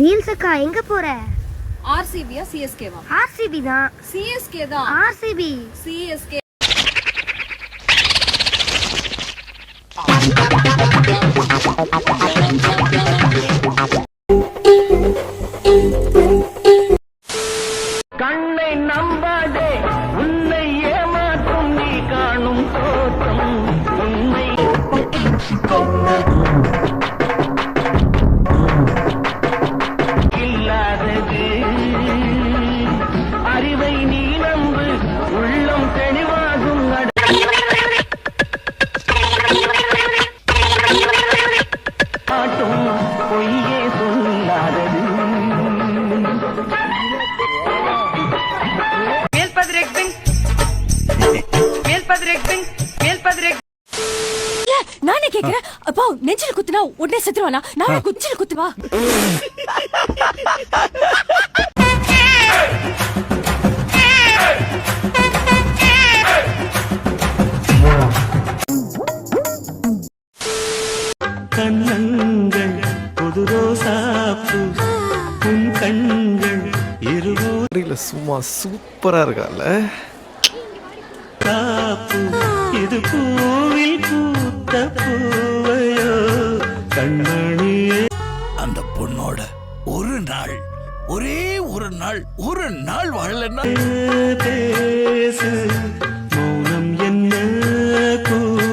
Reels அக்கா எங்க போற? ஆர்சிபியா சிஎஸ்கேவா? ஆர்சிபி தான். சிஎஸ்கே தான். ஆர்சிபி. சிஎஸ்கே. கண்ணை நம்பாதே, உன்னை ஏமாற்றும் நீ காணும் தோற்றம் உண்மை இல்லாதது. அறிவை நீ நம்பு, உள்ளம் தெளிவாகும். பொய்யே சொல்லாதது. நானே கேக்குறேன், அப்பா நெஞ்சில குத்துனா உடனே செத்துருவானா? நானே குச்சில குத்துவா? கண்ணங்கள் புது ரோசாப்பு, உன் கண்கள் இருவோரில சும்மா சூப்பரா இருக்கால. காப்பு இது பூவில் பூத்த பூவையோ கண்மணியே. அந்த பொண்ணோட ஒரு நாள், ஒரே ஒரு நாள் வாழலன்னா பேசு, மௌனம் என்ன கூறு.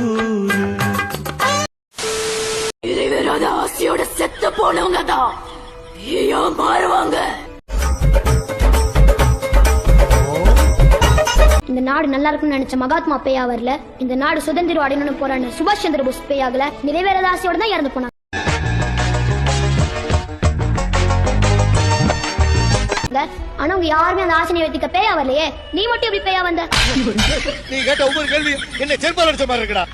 நிறைவேறாத ஆசையோட செத்து போனவங்க தான் ஏன் மாறுவாங்க? இந்த நாடு நல்லா இருக்குன்னு நினைச்ச மகாத்மா பேயா வரல. இந்த நாடு சுதந்திரம் அடையணும்னு போறான்னு சுபாஷ் சந்திர போஸ் பேயாகல. நிறைவேறாத ஆசையோட தான் இறந்து போனாங்க. ஆனா உங்க யாருமே அந்த ஆசை நிறைவேற்றிக்க பேயா வரலையே. நீ மட்டும் எப்படி பேயா வந்த? நீ கேட்ட ஒவ்வொரு கேள்வி என்ன செருப்பால் அடிச்ச மாதிரி இருக்கடா.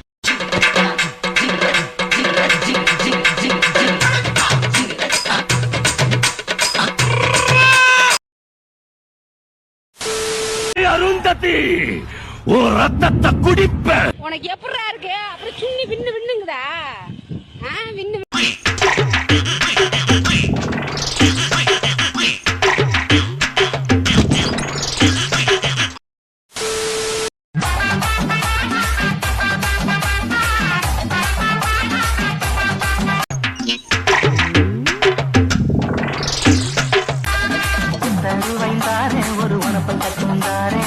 அருந்ததி ஓ ரத்தத்தை குடிப்ப. உனக்கு எப்படா இருக்கு? அப்புறம் சுண்ணி விண்ணு விண்ணுங்கதா? விண்ணு ஒரு உனப்பம் கட்டுந்தாரே.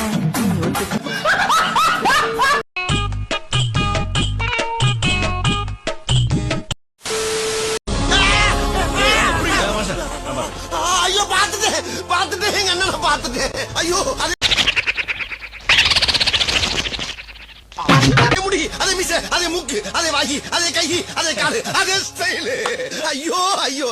ஐயோ பாத்துட்டு எங்க அண்ணனை பாத்துட்டு ஐயோ அதே முடி, அதே மிச, அதே மூக்கு, அதே வாயி, அதே கை, அதே காலு, அதே ஸ்டைலு. ஐயோ ஐயோ.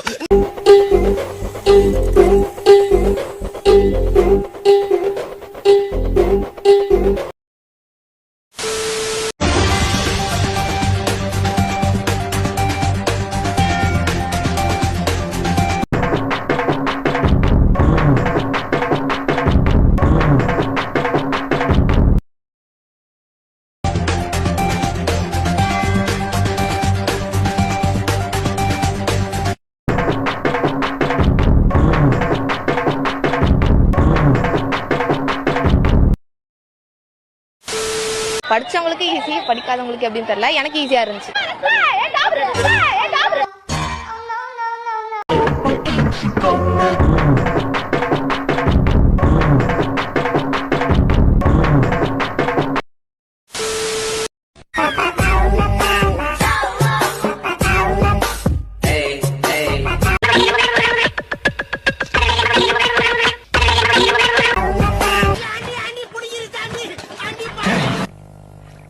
படிச்சவங்களுக்கு ஈஸி, படிக்காதவங்களுக்கு எப்படின்னு தெரியல. எனக்கு ஈஸியா இருந்துச்சு.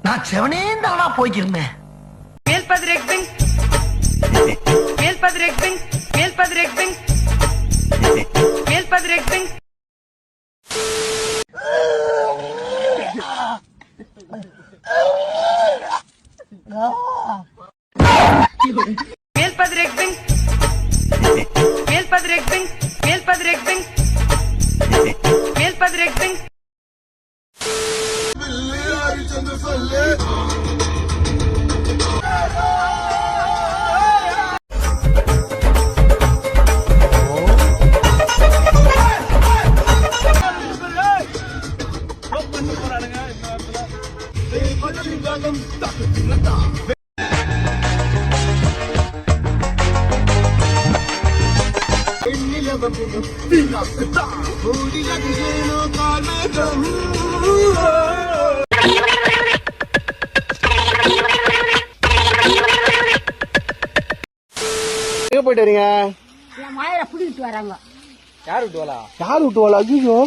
நான் செவனே தானா போய்க்கிருந்தேன். எங்க போயிட்டு வரீங்க? என் மாயரை பிடிக்கிட்டு வராங்க. யார் விட்டு வாழா? ஐயோ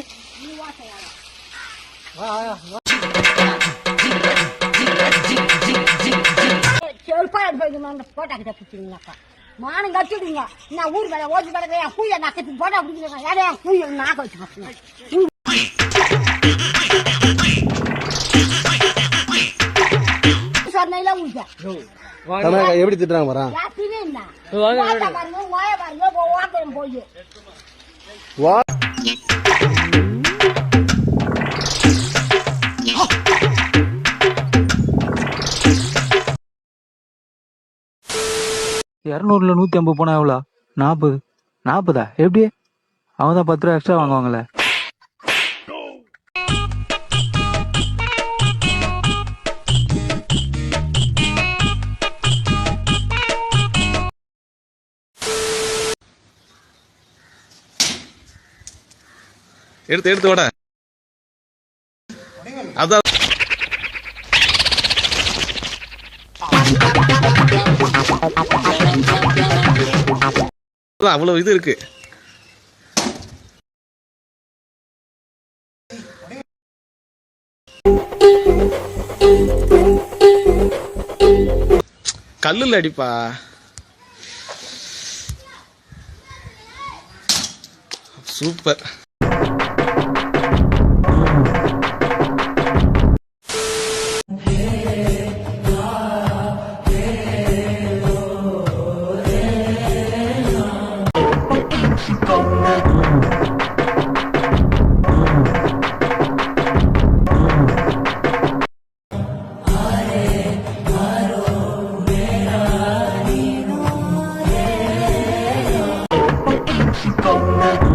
செருப்பா எடுத்து போட்டா கிட்ட பிடிச்சிங்களாக்கா மானம் கட்டிடுங்க. நான் ஊர் மேல ஓட்டு கிடக்க என் கூய நான் கட்டி போட்டா பிடிக்கிறேன். யாரே என் கூய நாக்க வச்சு பார்த்துங்க. சொன்ன உங்களுக்கு எப்படி திட்டுறாங்க பாரா? யாத்திரமே இல்ல பாருங்க ஓய பாருங்க ஓட்டம் போய் இரநூறுல 150 போனா எவ்வளோ? 40 எப்படி? அவங்க தான் 10 ரூபா எக்ஸ்ட்ரா வாங்குவாங்களே. எடுத்து விட அதான் அவ்வளவு இது இருக்கு. கல்லுல அடிப்பா. சூப்பர். Come